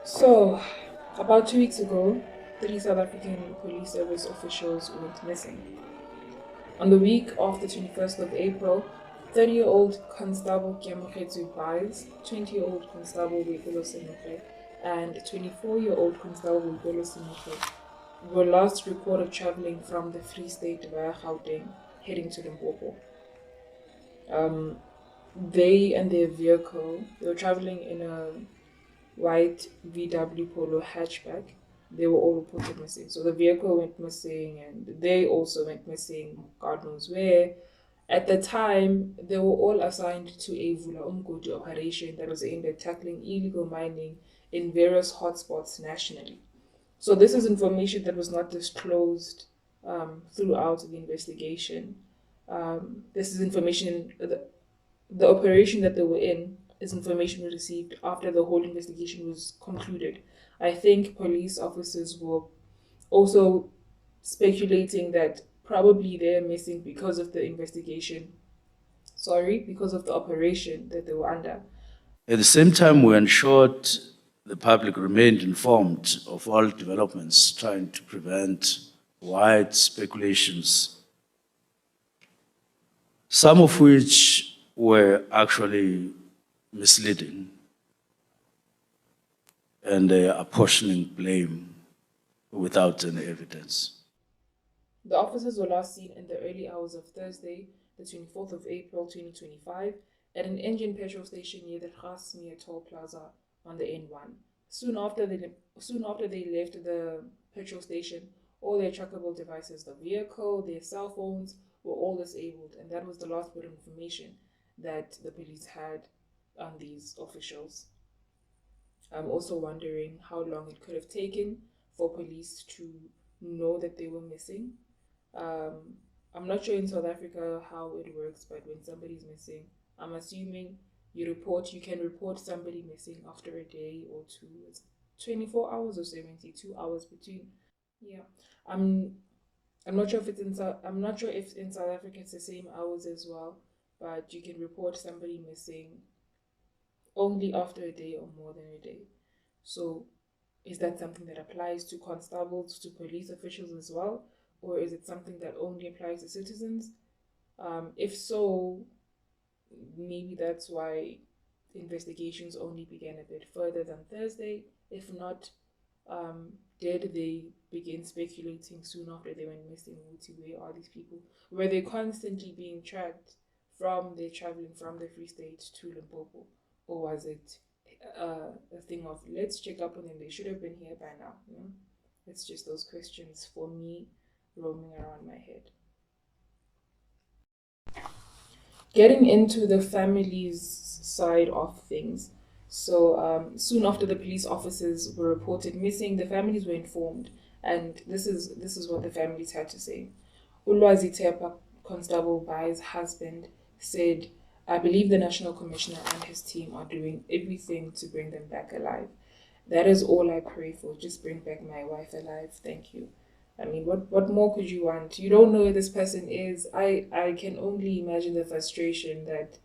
So, about 2 weeks ago, three South African police service officials went missing. On the week of the 21st of April, 30-year-old Constable Keamogetse Baez, 20-year-old Constable Boipelo Senekge, and 24-year-old Constable Boipelo Senekge were last recorded traveling from the Free State via Gauteng, heading to Limpopo. Um, they and their vehicle, they were traveling in a white VW Polo hatchback. They were all reported missing. So the vehicle went missing and they also went missing, God knows where. At the time, they were all assigned to a Vula Umgodi operation that was aimed at tackling illegal mining in various hotspots nationally. So this is information that was not disclosed throughout the investigation. This is information, the operation that they were in is information we received after the whole investigation was concluded. I think police officers were also speculating that probably they're missing because of the investigation, because of the operation that they were under. At the same time, we ensured the public remained informed of all developments, trying to prevent wide speculations, some of which were actually misleading and apportioning blame without any evidence. The officers were last seen in the early hours of Thursday, the 24th of April 2025, at an engine petrol station near the Grasmere toll plaza on the N1. Soon after they left the petrol station, all their trackable devices, the vehicle, their cell phones, were all disabled, and that was the last bit of information that the police had on these officials. I'm also wondering how long it could have taken for police to know that they were missing. I'm not sure in South Africa how it works, but when somebody's missing, I'm assuming you can report somebody missing after a day or two. It's 24 hours or 72 hours between. Yeah. I'm I'm not sure if I'm not sure if in South Africa it's the same hours as well, but you can report somebody missing only after a day or more than a day. So is that something that applies to constables, to police officials as well? Or is it something that only applies to citizens? If so, maybe that's why investigations only began a bit further than Thursday. If not, did they begin speculating soon after they went missing? Where are these people? Were they constantly being tracked from their traveling from the Free State to Limpopo? Or was it a thing of let's check up on them? They should have been here by now. You know? It's just those questions for me roaming around my head. Getting into the family's side of things. So soon after the police officers were reported missing, the families were informed, and this is what the families had to say. Ulwazi Tepa, Constable Bai's husband, said, "I believe the National Commissioner and his team are doing everything to bring them back alive. That is all I pray for. Just bring back my wife alive. Thank you." I mean, what more could you want? You don't know where this person is. I can only imagine the frustration that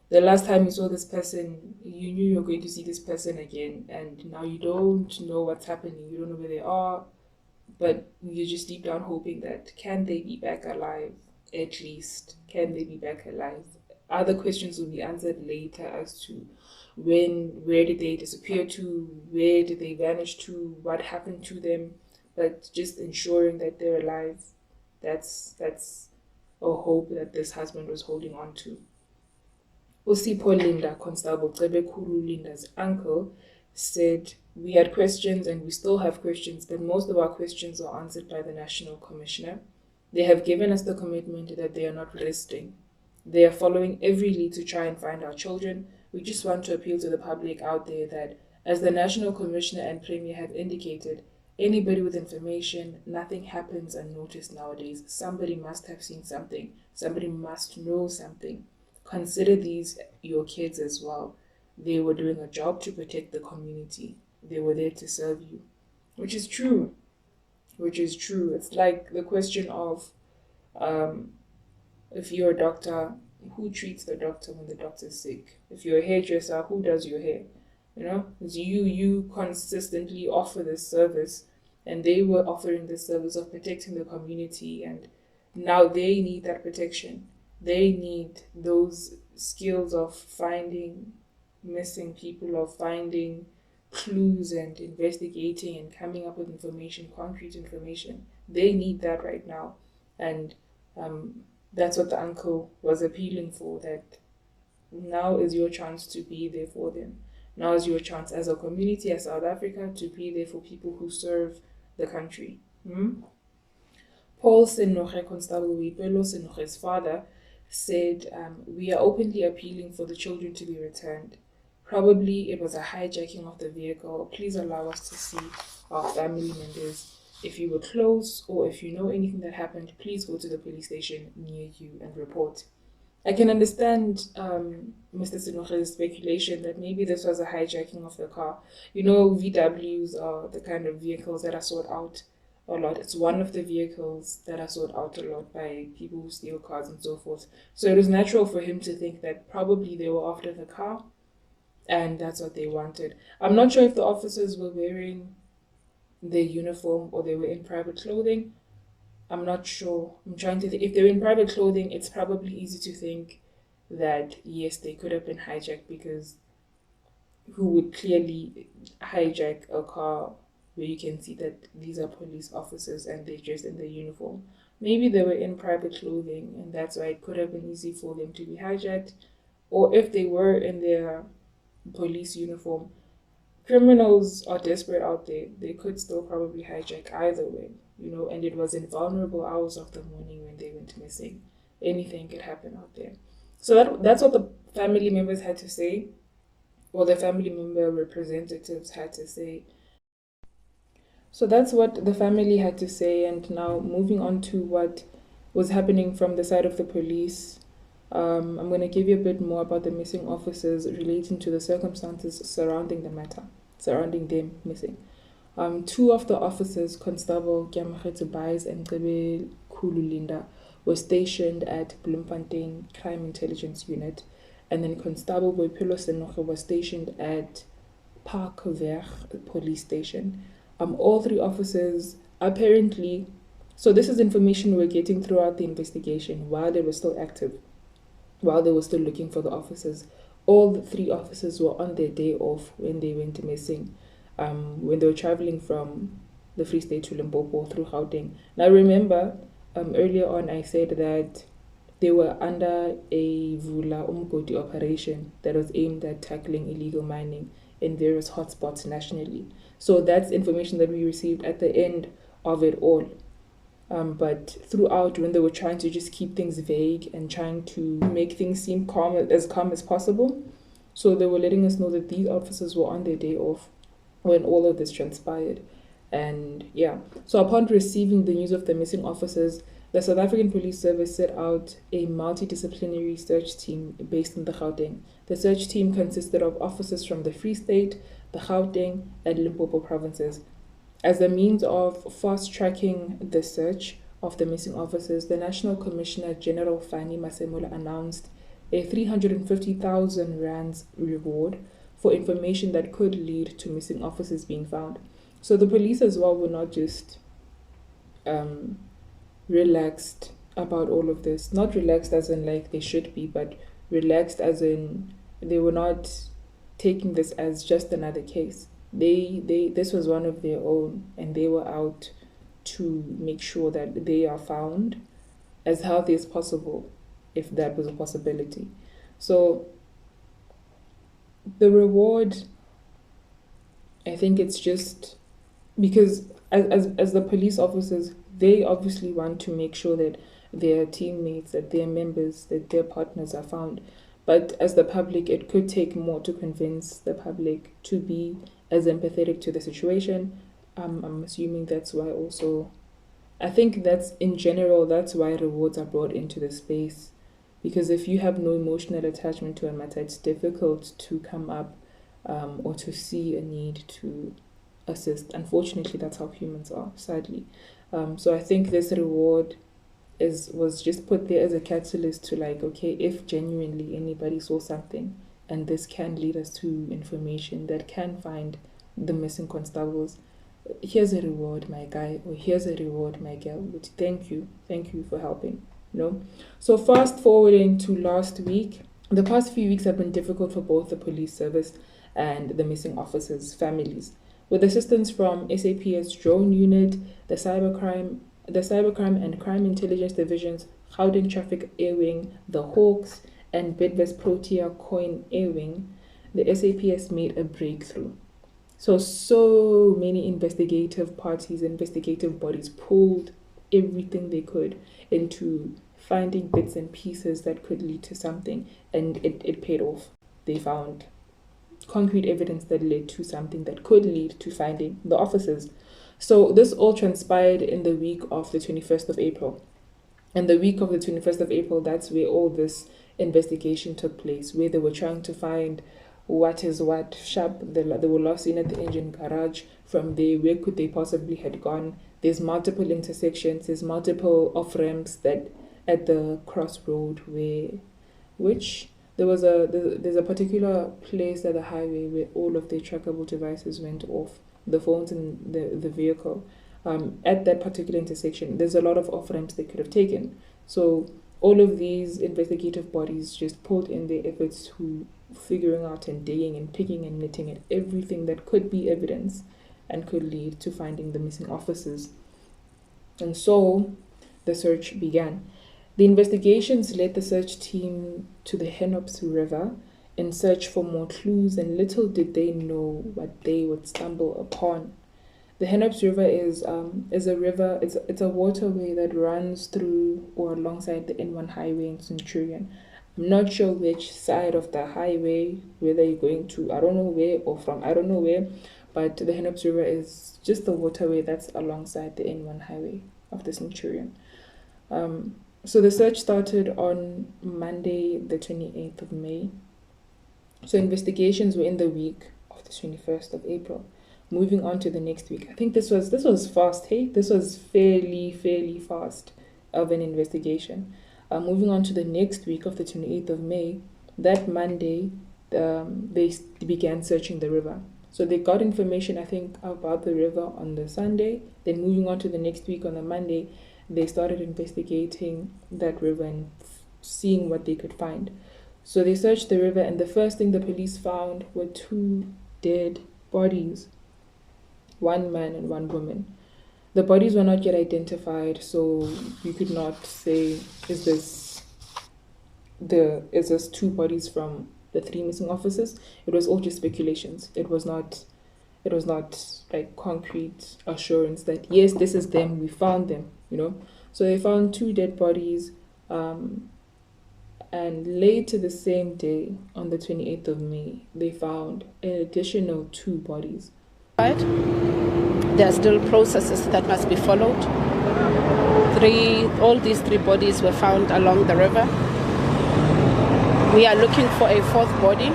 the last time you saw this person, you knew you were going to see this person again, and now you don't know what's happening. You don't know where they are, but you're just deep down hoping that can they be back alive? At least, can they be back alive? Other questions will be answered later as to where did they disappear to, where did they vanish to, what happened to them, but just ensuring that they're alive, that's a hope that this husband was holding on to. Usipho Linda, Constable Cebekulu Linda's uncle, said, "We had questions and we still have questions, but most of our questions are answered by the National Commissioner. They have given us the commitment that they are not resting. They are following every lead to try and find our children. We just want to appeal to the public out there that, as the National Commissioner and Premier have indicated, anybody with information, nothing happens unnoticed nowadays. Somebody must have seen something. Somebody must know something. Consider these your kids as well. They were doing a job to protect the community. They were there to serve you." Which is true. Which is true. It's like the question of um, if you're a doctor, who treats the doctor when the doctor's sick? If you're a hairdresser, who does your hair? Because you consistently offer this service, and they were offering this service of protecting the community, and now they need that protection. They need those skills of finding missing people, of finding clues and investigating and coming up with information, concrete information. They need that right now. And um, that's what the uncle was appealing for, that now is your chance to be there for them. Now is your chance as a community, as South Africa, to be there for people who serve the country. Paul Senoge, Constable Wipelo Senoge's father, said, "We are openly appealing for the children to be returned. Probably it was a hijacking of the vehicle. Please allow us to see our family members. If you were close or if you know anything that happened, please go to the police station near you and report." I can understand Mr. Sinoge's speculation that maybe this was a hijacking of the car. VWs are the kind of vehicles that are sought out a lot. It's one of the vehicles that are sought out a lot by people who steal cars and so forth. So it was natural for him to think that probably they were after the car and that's what they wanted. I'm not sure if the officers were wearing their uniform or they were in private clothing. I'm not sure. I'm trying to think. If they're in private clothing, it's probably easy to think that yes, they could have been hijacked, because who would clearly hijack a car where you can see that these are police officers and they're dressed in their uniform? Maybe they were in private clothing and that's why it could have been easy for them to be hijacked. Or if they were in their police uniform, criminals are desperate out there. They could still probably hijack either way, and it was in vulnerable hours of the morning when they went missing. Anything could happen out there. So that's what the family members had to say, or the family member representatives had to say. So that's what the family had to say, and now moving on to what was happening from the side of the police. I'm going to give you a bit more about the missing officers relating to the circumstances surrounding the matter, surrounding them missing. Two of the officers, Constable Kiamagetse Bais and Cebe Kululinda, were stationed at Bloemfontein Crime Intelligence Unit, and then Constable Boipelo Senoge was stationed at Parkweg Police Station. All three officers apparently, so this is information we're getting throughout the investigation while they were still active, while they were still looking for the officers. All the three officers were on their day off when they went missing, when they were traveling from the Free State to Limpopo through Gauteng. Now remember, earlier on I said that they were under a Vula Umgodi operation that was aimed at tackling illegal mining in various hotspots nationally. So that's information that we received at the end of it all. But throughout, when they were trying to just keep things vague and trying to make things seem calm as possible, so they were letting us know that these officers were on their day off when all of this transpired. And yeah, so upon receiving the news of the missing officers, the South African Police Service set out a multidisciplinary search team based in the Gauteng. The search team consisted of officers from the Free State, the Gauteng, and Limpopo provinces. As a means of fast-tracking the search of the missing officers, the National Commissioner General Fani Masemola announced a 350,000 rands reward for information that could lead to missing officers being found. So the police as well were not just relaxed about all of this. Not relaxed as in like they should be, but relaxed as in they were not taking this as just another case. This was one of their own, and they were out to make sure that they are found as healthy as possible, if that was a possibility. So the reward, I think it's just because as the police officers, they obviously want to make sure that their teammates, that their members, that their partners are found. But as the public, it could take more to convince the public to be as empathetic to the situation. I'm assuming that's why also, I think that's in general, that's why rewards are brought into the space. Because if you have no emotional attachment to a matter, it's difficult to come up or to see a need to assist. Unfortunately, that's how humans are, sadly. So I think this reward was just put there as a catalyst to like, okay, if genuinely anybody saw something, and this can lead us to information that can find the missing constables. Here's a reward, my guy, or here's a reward, my girl. But thank you for helping. So fast forwarding to last week, the past few weeks have been difficult for both the police service and the missing officers' families. With assistance from SAPS drone unit, the cybercrime and crime intelligence divisions, Gauteng Traffic Air Wing, the Hawks, and Bidvest Protea Coin Air Wing, the SAPS made a breakthrough. So many investigative bodies pulled everything they could into finding bits and pieces that could lead to something, and it paid off. They found concrete evidence that led to something that could lead to finding the officers. So this all transpired in the week of the 21st of April. And the week of the 21st of April, that's where all this investigation took place, where they were trying to find what is what. Sharp, they were lost seen at the engine garage. From there, where could they possibly had gone? There's multiple intersections, there's multiple off-ramps that at the crossroad there's a particular place at the highway where all of their trackable devices went off, the phones in the vehicle. At that particular intersection, there's a lot of off-ramps they could have taken. So all of these investigative bodies just pulled in their efforts to figuring out and digging and picking and knitting at everything that could be evidence and could lead to finding the missing officers. And so the search began. The investigations led the search team to the Hannops River in search for more clues, and little did they know what they would stumble upon. The Hannops River is a river. It's a waterway that runs through or alongside the N1 highway in Centurion. I'm not sure which side of the highway, whether you're going to I don't know where or from I don't know where, but the Hannops River is just the waterway that's alongside the N1 highway of the Centurion. So the search started on Monday, the 28th of May. So investigations were in the week of the 21st of April. Moving on to the next week. I think this was fast, hey? This was fairly fast of an investigation. Moving on to the next week of the 28th of May, that Monday, they began searching the river. So they got information, I think, about the river on the Sunday. Then moving on to the next week on the Monday, they started investigating that river and seeing what they could find. So they searched the river, and the first thing the police found were 2 dead bodies, 1 man and 1 woman. The bodies were not yet identified, so you could not say, is this 2 bodies from the 3 missing officers? It was all just speculations. It was not like concrete assurance that yes, this is them, we found them, So they found 2 dead bodies, and later the same day, on the 28th of May, they found an additional 2 bodies. Right? There are still processes that must be followed. All these 3 bodies were found along the river. We are looking for a 4th body.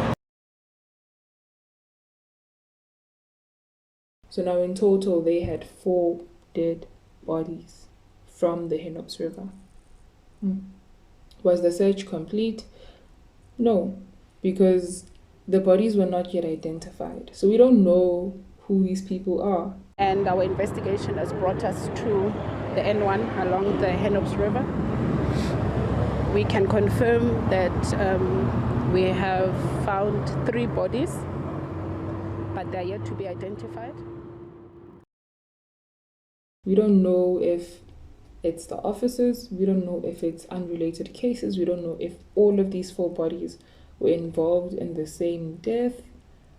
So now in total, they had 4 dead bodies from the Hannops River. Was the search complete? No, because the bodies were not yet identified. So we don't know who these people are. And our investigation has brought us to the N1 along the Hannops River. We can confirm that we have found 3 bodies, but they're yet to be identified. We don't know if it's the officers. We don't know if it's unrelated cases. We don't know if all of these 4 bodies were involved in the same death.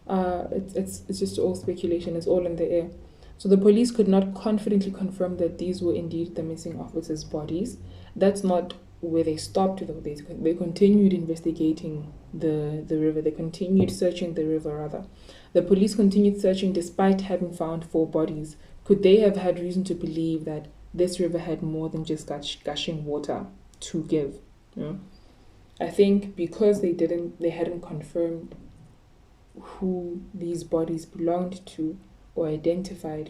It's just all speculation. It's all in the air. So the police could not confidently confirm that these were indeed the missing officers' bodies. That's not where they stopped, though. They continued investigating the river. They continued searching the river, rather. The police continued searching despite having found 4 bodies. Could they have had reason to believe that this river had more than just gushing water to give? I think because they hadn't confirmed who these bodies belonged to or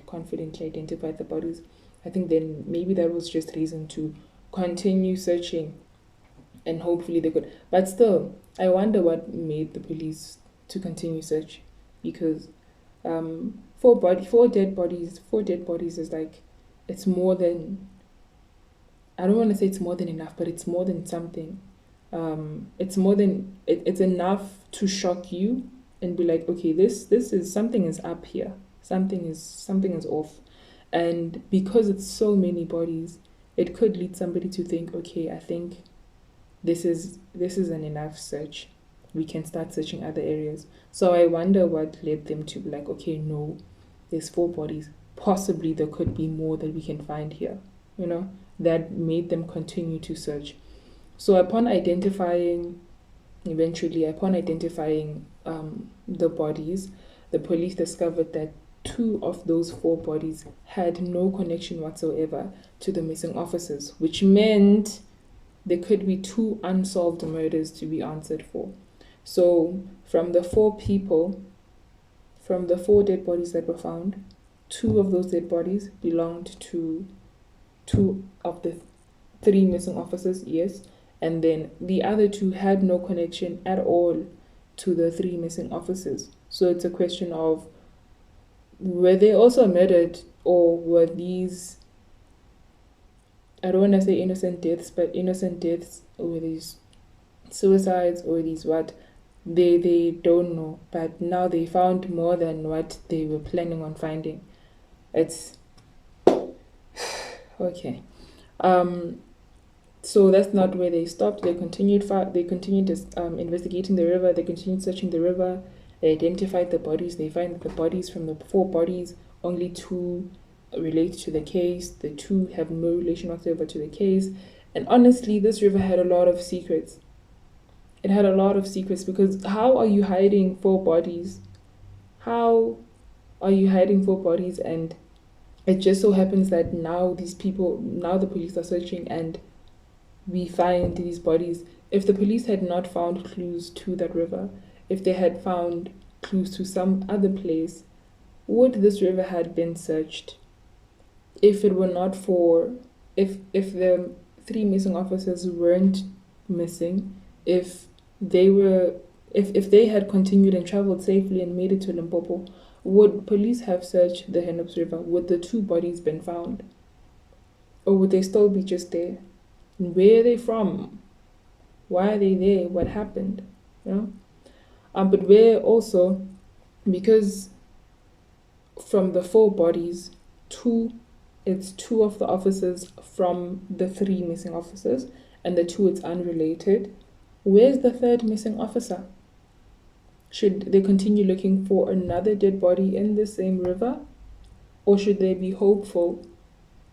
confidently identified the bodies, I think then maybe that was just reason to continue searching and hopefully they could. But still, I wonder what made the police to continue search, because four dead bodies is like, it's more than, I don't want to say it's more than enough, but it's more than something. It's more than it's enough to shock you and be like, okay, this is something is up here, something is off, and because it's so many bodies, it could lead somebody to think, okay, I think this is an enough search. We can start searching other areas. So I wonder what led them to be like, okay, no, there's 4 bodies. Possibly there could be more that we can find here, that made them continue to search. So eventually upon identifying the bodies, the police discovered that 2 of those 4 bodies had no connection whatsoever to the missing officers, which meant there could be 2 unsolved murders to be answered for. So from the 4 dead bodies that were found, 2 of those dead bodies belonged to 2 of the 3 missing officers, yes, and then the other 2 had no connection at all to the 3 missing officers. So it's a question of, were they also murdered, or were these, I don't want to say innocent deaths, but innocent deaths, or these suicides, or these what? They don't know, but now they found more than what they were planning on finding. It's okay. So that's not where they stopped. They continued investigating the river. They continued searching the river. They identified the bodies. They find that the bodies, from the 4 bodies, only 2 relate to the case. The 2 have no relation whatsoever to the case. And honestly, this river had a lot of secrets. It had a lot of secrets, because how are you hiding 4 bodies? How are you hiding 4 bodies? And it just so happens that now the police are searching and we find these bodies. If the police had not found clues to that river, if they had found clues to some other place, would this river had been searched? If it were not for, if the 3 missing officers weren't missing, if they had continued and traveled safely and made it to Limpopo, would police have searched the Hannops River? Would the 2 bodies been found? Or would they still be just there? Where are they from? Why are they there? What happened? But where also, because from the 4 bodies, it's 2 of the officers from the 3 missing officers, and the 2 it's unrelated. Where's the 3rd missing officer? Should they continue looking for another dead body in the same river? Or should they be hopeful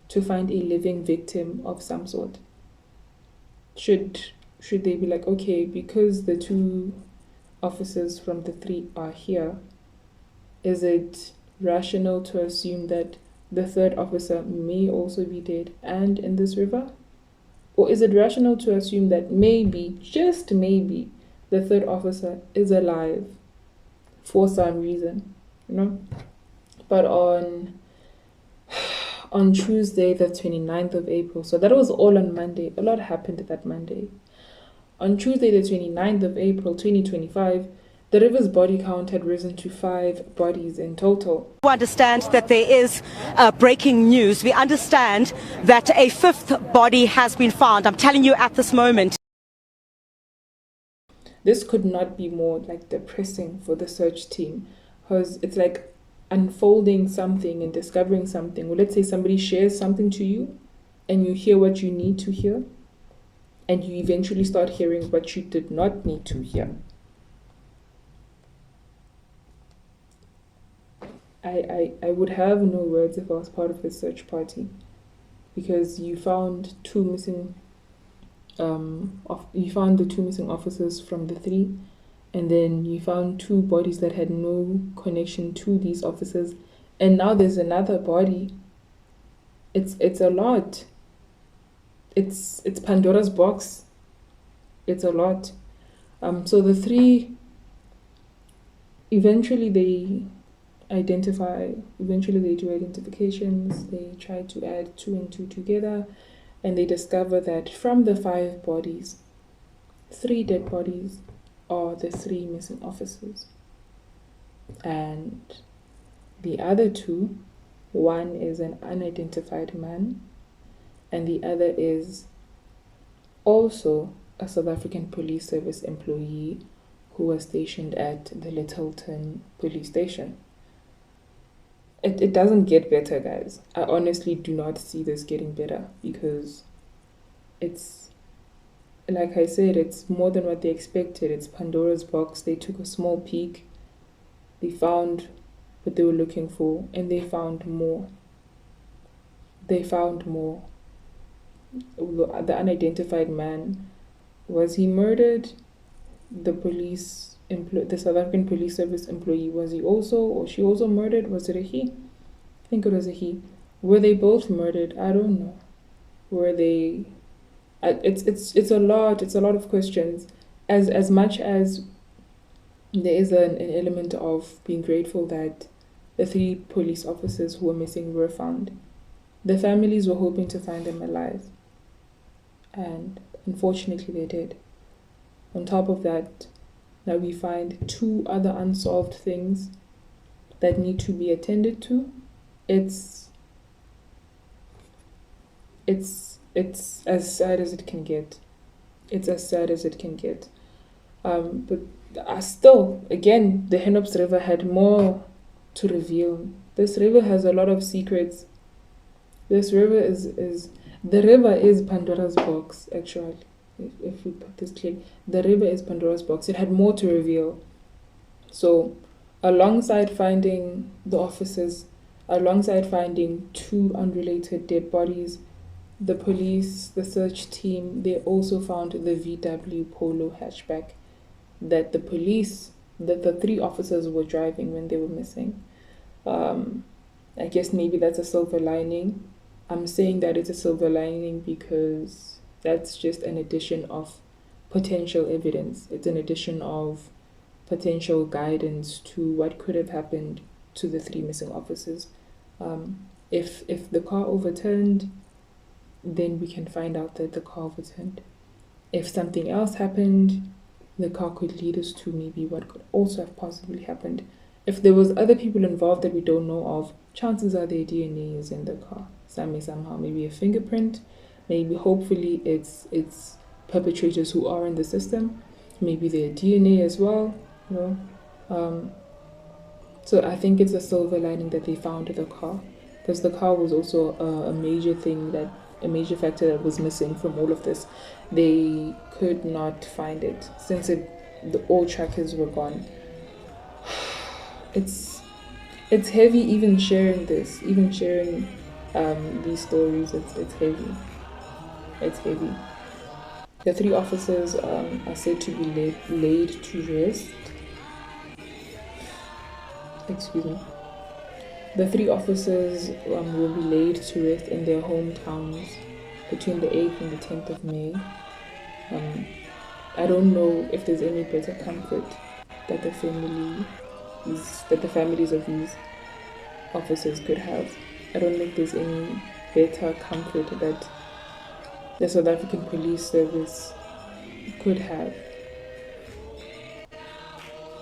to find a living victim of some sort? Should they be like, okay, because the 2 officers from the 3 are here, is it rational to assume that the 3rd officer may also be dead and in this river? Or is it rational to assume that maybe, just maybe, the 3rd officer is alive for some reason, But on Tuesday, the 29th of April, so that was all on Monday. A lot happened that Monday. On Tuesday, the 29th of April, 2025, the river's body count had risen to 5 bodies in total. We understand that there is breaking news. We understand that a 5th body has been found. I'm telling you at this moment. This could not be more depressing for the search team, because it's like unfolding something and discovering something. Well, let's say somebody shares something to you and you hear what you need to hear, and you eventually start hearing what you did not need to hear. I would have no words if I was part of the search party, because you found 2 missing you found the 2 missing officers from the 3, and then you found 2 bodies that had no connection to these officers, and now there's another body. It's a lot. It's Pandora's box. It's a lot. So the 3, eventually they do identifications. They try to add 2 and 2 together, and they discover that from the 5 bodies, 3 dead bodies are the 3 missing officers. And the other 2, one is an unidentified man, and the other is also a South African Police Service employee who was stationed at the Littleton police station. It doesn't get better, guys. I honestly do not see this getting better, because it's, like I said, it's more than what they expected. It's Pandora's box. They took a small peek, they found what they were looking for, and they found more. They found more. The unidentified man, was he murdered? The South African Police Service employee, was he also, or she also murdered? Was it a he? I think it was a he. Were they both murdered? I don't know. Were they? It's a lot. It's a lot of questions. As much as there is an element of being grateful that the 3 police officers who were missing were found, the families were hoping to find them alive, and unfortunately they did. On top of that, now we find 2 other unsolved things that need to be attended to. It's as sad as it can get. It's as sad as it can get. But still, again, the Hannops River had more to reveal. This river has a lot of secrets. This river is Pandora's box, actually. If we put this clearly, the river is Pandora's box. It had more to reveal. So, alongside finding the officers, alongside finding 2 unrelated dead bodies, the police, the search team, they also found the VW Polo hatchback that the 3 officers were driving when they were missing. I guess maybe that's a silver lining. I'm saying that it's a silver lining because that's just an addition of potential evidence. It's an addition of potential guidance to what could have happened to the 3 missing officers. If the car overturned, then we can find out that the car overturned. If something else happened, the car could lead us to maybe what could also have possibly happened. If there was other people involved that we don't know of, chances are their DNA is in the car. Somehow, maybe a fingerprint, maybe hopefully it's perpetrators who are in the system, maybe their DNA as well, So I think it's a silver lining that they found the car, because the car was also a major factor that was missing from all of this. They could not find it since all trackers were gone. It's heavy even sharing these stories. It's heavy. It's heavy. The 3 officers are said to be laid to rest. Excuse me. The 3 officers will be laid to rest in their hometowns between the 8th and the 10th of May. I don't know if there's any better comfort that the families of these officers could have. I don't think there's any better comfort that the South African Police Service could have.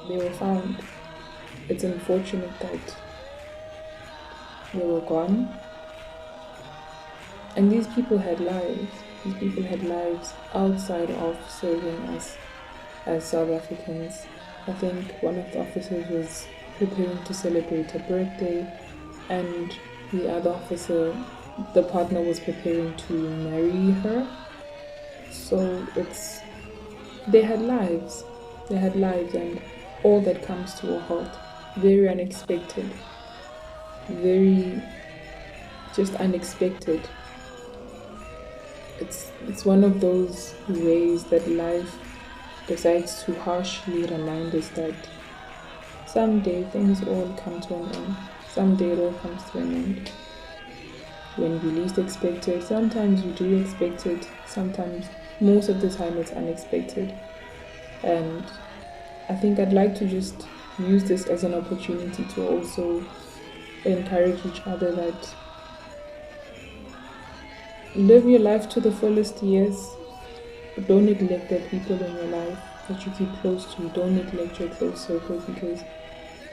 They were found. It's unfortunate that they were gone. And these people had lives. These people had lives outside of serving us as South Africans. I think one of the officers was preparing to celebrate a birthday, and the other officer, the partner, was preparing to marry her. So they had lives. They had lives, and all that comes to a halt. Very unexpected. Very just unexpected. It's one of those ways that life decides to harshly remind us that someday things all come to an end. Someday it all comes to an end. When we least expect it, sometimes we do expect it, sometimes, most of the time, it's unexpected. And I think I'd like to just use this as an opportunity to also encourage each other that live your life to the fullest, yes, don't neglect the people in your life that you keep close to. Don't neglect your close circle, because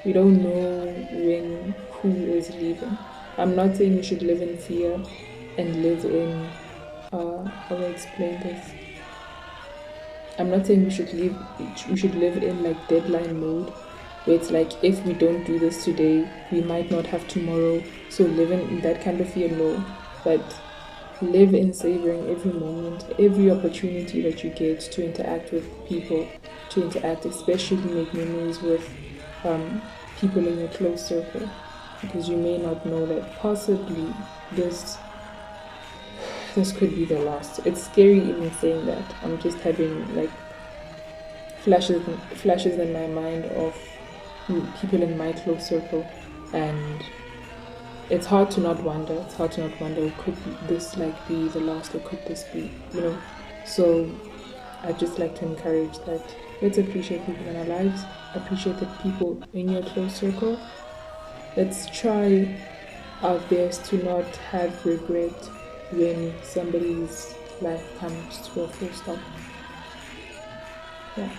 we don't know when who is leaving. I'm not saying we should live in fear and live in how do I explain this? I'm not saying we should live in like deadline mode, where it's like, if we don't do this today, we might not have tomorrow. So living in that kind of fear, no. But live in savoring every moment, every opportunity that you get to interact with people, especially make memories with people in your close circle, because you may not know that possibly this could be the last. It's scary even saying that. I'm just having like flashes in my mind of people in my close circle, and it's hard to not wonder. Could this like be the last, or could this be, So I'd just like to encourage that let's appreciate people in our lives, appreciate the people in your close circle. Let's try our best to not have regret when somebody's life comes to a full stop. Yeah.